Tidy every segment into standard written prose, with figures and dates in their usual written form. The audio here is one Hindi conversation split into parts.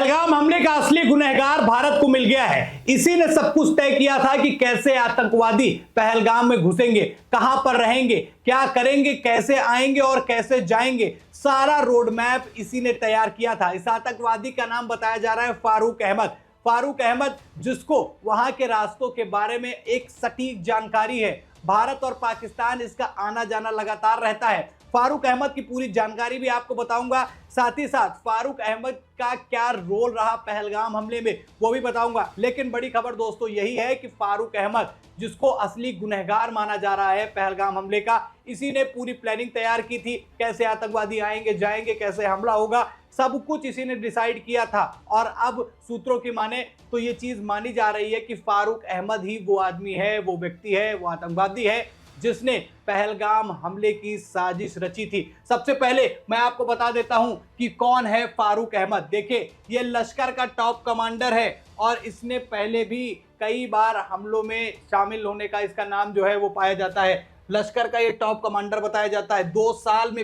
पहलगाम हमले का असली गुनहगार भारत को मिल गया है। इसी ने सब कुछ तय किया था कि कैसे आतंकवादी पहलगाम में घुसेंगे, कहां पर रहेंगे, क्या करेंगे, कैसे आएंगे और कैसे जाएंगे। सारा रोड मैप इसी ने तैयार किया था। इस आतंकवादी का नाम बताया जा रहा है फारूक अहमद। फारूक अहमद, जिसको वहां के रास्तों के बारे में एक सटीक जानकारी है। भारत और पाकिस्तान इसका आना जाना लगातार रहता है। फारूक अहमद की पूरी जानकारी भी आपको बताऊंगा, साथ ही साथ फारूक अहमद का क्या रोल रहा पहलगाम हमले में वो भी बताऊंगा। लेकिन बड़ी खबर दोस्तों यही है कि फारूक अहमद, जिसको असली गुनहगार माना जा रहा है पहलगाम हमले का, इसी ने पूरी प्लानिंग तैयार की थी। कैसे आतंकवादी आएंगे जाएंगे, कैसे हमला होगा, सब कुछ इसी ने डिसाइड किया था। और अब सूत्रों की माने तो ये चीज मानी जा रही है कि फारूक अहमद ही वो आदमी है, वो व्यक्ति है, वो आतंकवादी है जिसने पहलगाम हमले की साजिश रची थी। सबसे पहले मैं आपको बता देता हूं कि कौन है फारूक अहमद। देखिए, ये लश्कर का टॉप कमांडर है और इसने पहले भी कई बार हमलों में शामिल होने का इसका नाम जो है वो पाया जाता है। लश्कर का ये टॉप कमांडर बताया जाता है।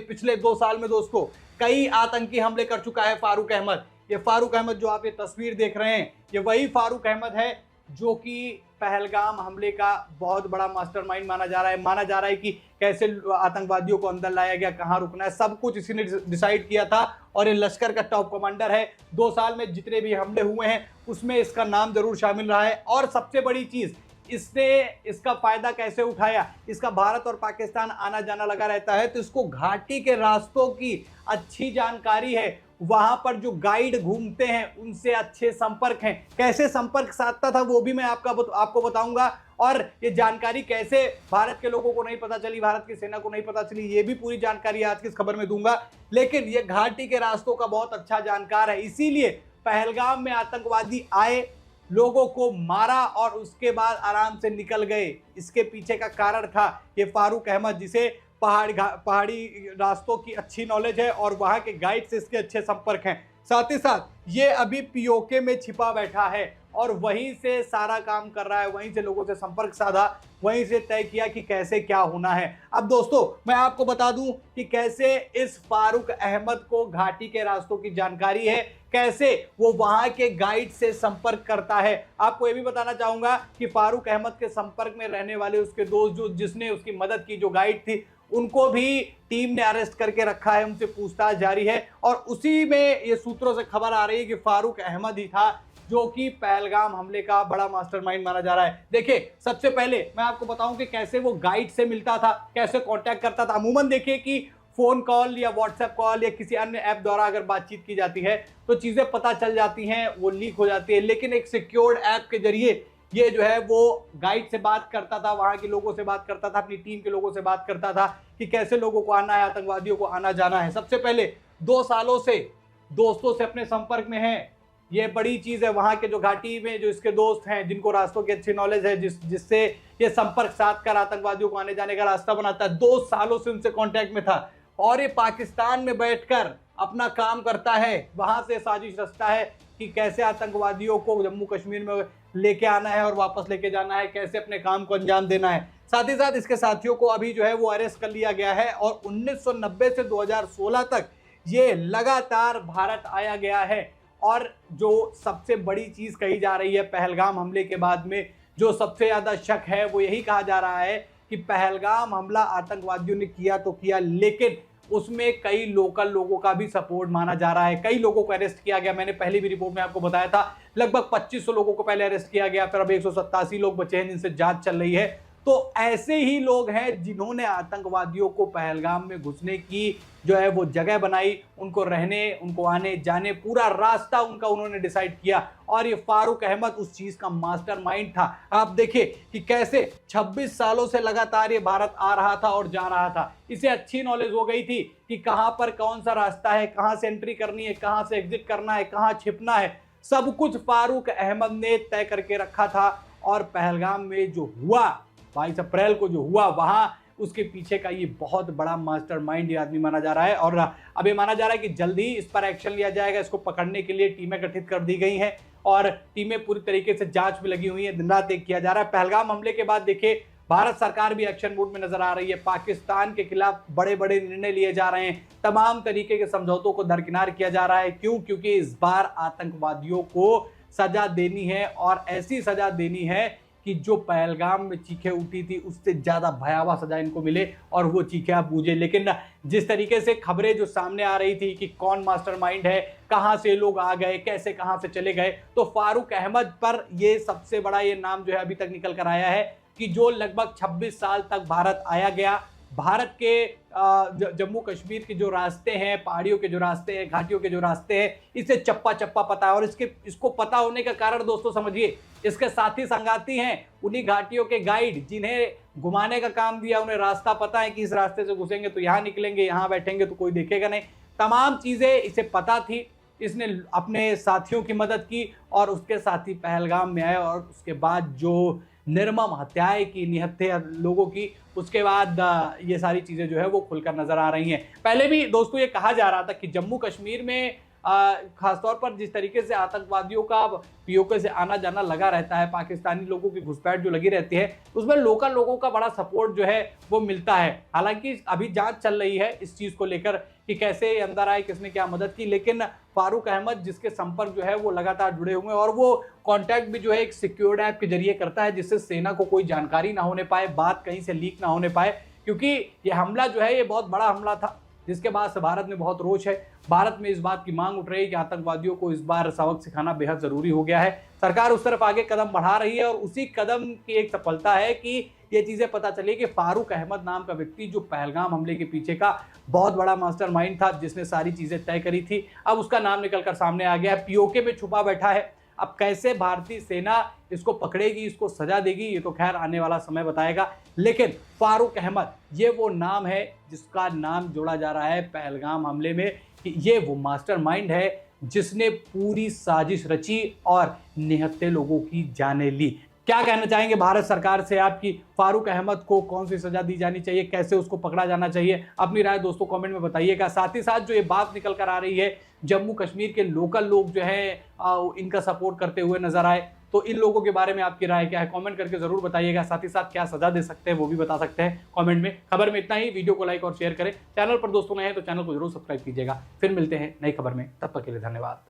पिछले 2 साल में दोस्तों कई आतंकी हमले कर चुका है फारूक अहमद। ये फारूक अहमद जो आप ये तस्वीर देख रहे हैं, ये वही फारूक अहमद है जो कि पहलगाम हमले का बहुत बड़ा मास्टरमाइंड माना जा रहा है कि कैसे आतंकवादियों को अंदर लाया गया, कहां रुकना है, सब कुछ इसी ने डिसाइड किया था। और ये लश्कर का टॉप कमांडर है। 2 साल में जितने भी हमले हुए हैं उसमें इसका नाम जरूर शामिल रहा है। और सबसे बड़ी चीज, इसने इसका फायदा कैसे उठाया, इसका भारत और पाकिस्तान आना जाना लगा रहता है तो इसको घाटी के रास्तों की अच्छी जानकारी है। वहां पर जो गाइड घूमते हैं उनसे अच्छे संपर्क हैं। कैसे संपर्क साधता था वो भी मैं आपको बताऊंगा। और ये जानकारी कैसे भारत के लोगों को नहीं पता चली, भारत की सेना को नहीं पता चली, ये भी पूरी जानकारी आज की इस खबर में दूंगा। लेकिन ये घाटी के रास्तों का बहुत अच्छा जानकार है, इसीलिए पहलगाम में आतंकवादी आए, लोगों को मारा और उसके बाद आराम से निकल गए। इसके पीछे का कारण था ये फारूक अहमद, जिसे पहाड़ी रास्तों की अच्छी नॉलेज है और वहां के गाइड से इसके अच्छे संपर्क हैं। साथ ही साथ ये अभी पीओके में छिपा बैठा है और वहीं से सारा काम कर रहा है, वहीं से लोगों से संपर्क साधा, वहीं से तय किया कि कैसे क्या होना है। अब दोस्तों मैं आपको बता दूं कि कैसे इस फारूक अहमद को घाटी के रास्तों की जानकारी है, कैसे वो वहां के गाइड से संपर्क करता है। आपको ये भी बताना चाहूंगा कि फारूक अहमद के संपर्क में रहने वाले उसके दोस्त जिसने उसकी मदद की, जो गाइड थी, उनको भी टीम ने अरेस्ट करके रखा है, उनसे पूछताछ जारी है। और उसी में ये सूत्रों से खबर आ रही है कि फारूक अहमद ही था जो कि पहलगाम हमले का बड़ा मास्टरमाइंड माना जा रहा है। देखिए, सबसे पहले मैं आपको बताऊं कि कैसे वो गाइड से मिलता था, कैसे कांटेक्ट करता था। अमूमन देखिए कि फोन कॉल या व्हाट्सएप कॉल या किसी अन्य ऐप द्वारा अगर बातचीत की जाती है तो चीजें पता चल जाती हैं, वो लीक हो जाती है। लेकिन एक सिक्योर्ड ऐप के जरिए ये जो है वो गाइड से बात करता था, वहां के लोगों से बात करता था, अपनी टीम के लोगों से बात करता था कि कैसे लोगों को आना है, आतंकवादियों को आना जाना है। सबसे पहले 2 सालों से दोस्तों से अपने संपर्क में है, ये बड़ी चीज है। वहां के जो घाटी में जो इसके दोस्त हैं, जिनको रास्तों की अच्छी नॉलेज है, जिससे ये संपर्क साध कर आतंकवादियों को आने जाने का रास्ता बनाता है, 2 सालों से उनसे कांटेक्ट में था। और ये पाकिस्तान में बैठकर अपना काम करता है, वहां से साजिश रचता है कि कैसे आतंकवादियों को जम्मू कश्मीर में लेके आना है और वापस लेके जाना है, कैसे अपने काम को अंजाम देना है। साथ ही साथ इसके साथियों को अभी जो है वो अरेस्ट कर लिया गया है और 1990 से 2016 तक ये लगातार भारत आया गया है। और जो सबसे बड़ी चीज कही जा रही है पहलगाम हमले के बाद में, जो सबसे ज्यादा शक है, वो यही कहा जा रहा है कि पहलगाम हमला आतंकवादियों ने किया तो किया, लेकिन उसमें कई लोकल लोगों का भी सपोर्ट माना जा रहा है। कई लोगों को अरेस्ट किया गया। मैंने पहली भी रिपोर्ट में आपको बताया था, लगभग 2500 लोगों को पहले अरेस्ट किया गया, फिर अब 187 लोग बचे हैं जिनसे जांच चल रही है। तो ऐसे ही लोग हैं जिन्होंने आतंकवादियों को पहलगाम में घुसने की जो है वो जगह बनाई, उनको रहने, उनको आने जाने, पूरा रास्ता उनका उन्होंने डिसाइड किया। और ये फारूक अहमद उस चीज का मास्टरमाइंड था। आप देखिए कि कैसे 26 सालों से लगातार ये भारत आ रहा था और जा रहा था। इसे अच्छी नॉलेज हो गई थी कि कहां पर कौन सा रास्ता है, कहां से एंट्री करनी है, कहां से एग्जिट करना है, कहां छिपना है, सब कुछ फारूक अहमद ने तय करके रखा था। और पहलगाम में जो हुआ, 22 अप्रैल को जो हुआ, वहां उसके पीछे का ये बहुत बड़ा मास्टरमाइंड ये आदमी माना जा रहा है। और अब ये माना जा रहा है कि जल्द ही इस पर एक्शन लिया जाएगा। इसको पकड़ने के लिए टीमें गठित कर दी गई हैं और टीमें पूरी तरीके से जांच में लगी हुई हैं। दिन रात एक किया जा रहा है। पहलगाम हमले के बाद देखिए भारत सरकार भी एक्शन मोड में नजर आ रही है। पाकिस्तान के खिलाफ बड़े बड़े निर्णय लिए जा रहे हैं, तमाम तरीके के समझौतों को दरकिनार किया जा रहा है। क्यों? क्योंकि इस बार आतंकवादियों को सजा देनी है, और ऐसी सजा देनी है कि जो पहलगाम में चीखें उठी थी उससे ज्यादा भयावह सजा इनको मिले और वो चीखें आप बूझे। लेकिन जिस तरीके से खबरें जो सामने आ रही थी कि कौन मास्टरमाइंड है, कहां से लोग आ गए, कैसे कहां से चले गए, तो फारूक अहमद पर ये सबसे बड़ा ये नाम जो है अभी तक निकल कर आया है कि जो लगभग 26 साल तक भारत आया गया, भारत के जम्मू कश्मीर के जो रास्ते हैं, पहाड़ियों के जो रास्ते हैं, घाटियों के जो रास्ते हैं, इसे चप्पा चप्पा पता है। और इसको पता होने का कारण दोस्तों समझिए, इसके साथी संगाती हैं उन्हीं घाटियों के गाइड, जिन्हें घुमाने का काम दिया, उन्हें रास्ता पता है कि इस रास्ते से घुसेंगे तो यहाँ निकलेंगे, यहाँ बैठेंगे तो कोई देखेगा नहीं। तमाम चीजें इसे पता थी। इसने अपने साथियों की मदद की और उसके साथी पहलगाम में आए और उसके बाद जो निर्मम हत्याएं की, निहत्थे लोगों की, उसके बाद ये सारी चीजें जो है वो खुलकर नजर आ रही हैं। पहले भी दोस्तों ये कहा जा रहा था कि जम्मू कश्मीर में खासतौर पर जिस तरीके से आतंकवादियों का पीओके से आना जाना लगा रहता है, पाकिस्तानी लोगों की घुसपैठ जो लगी रहती है, उसमें लोकल लोगों का बड़ा सपोर्ट जो है वो मिलता है। हालांकि अभी जांच चल रही है इस चीज को लेकर कि कैसे अंदर आए, किसने क्या मदद की, लेकिन फारूक अहमद जिसके संपर्क जो है वो लगातार जुड़े हुए हैं और वो कॉन्टैक्ट भी जो है एक सिक्योर्ड ऐप के जरिए करता है, जिससे सेना को कोई जानकारी ना होने पाए, बात कहीं से लीक ना होने पाए। क्योंकि ये हमला जो है ये बहुत बड़ा हमला था, जिसके बाद से भारत में बहुत रोष है। भारत में इस बात की मांग उठ रही है कि आतंकवादियों को इस बार सबक सिखाना बेहद जरूरी हो गया है। सरकार उस तरफ आगे कदम बढ़ा रही है और उसी कदम की एक सफलता है कि ये चीजें पता चली कि फारूक अहमद नाम का व्यक्ति जो पहलगाम हमले के पीछे का बहुत बड़ा मास्टरमाइंड था, जिसने सारी चीजें तय करी थी, अब उसका नाम निकलकर सामने आ गया है। पीओके में छुपा बैठा है। अब कैसे भारतीय सेना इसको पकड़ेगी, इसको सजा देगी, ये तो खैर आने वाला समय बताएगा। लेकिन फारूक अहमद ये वो नाम है जिसका नाम जोड़ा जा रहा है पहलगाम हमले में कि ये वो मास्टरमाइंड है जिसने पूरी साजिश रची और निहत्थे लोगों की जानें ली। क्या कहना चाहेंगे भारत सरकार से आपकी? फारूक अहमद को कौन सी सजा दी जानी चाहिए, कैसे उसको पकड़ा जाना चाहिए? अपनी राय दोस्तों कमेंट में बताइएगा। साथ ही साथ जो ये बात निकल कर आ रही है, जम्मू कश्मीर के लोकल लोग जो है इनका सपोर्ट करते हुए नजर आए, तो इन लोगों के बारे में आपकी राय क्या है? कमेंट करके जरूर बताइएगा। साथ ही साथ क्या सजा दे सकते हैं वो भी बता सकते हैं कमेंट में। खबर में इतना ही। वीडियो को लाइक और शेयर करें। चैनल पर दोस्तों नए हैं तो चैनल को जरूर सब्सक्राइब कीजिएगा। फिर मिलते हैं नई खबर में, तब तक के लिए धन्यवाद।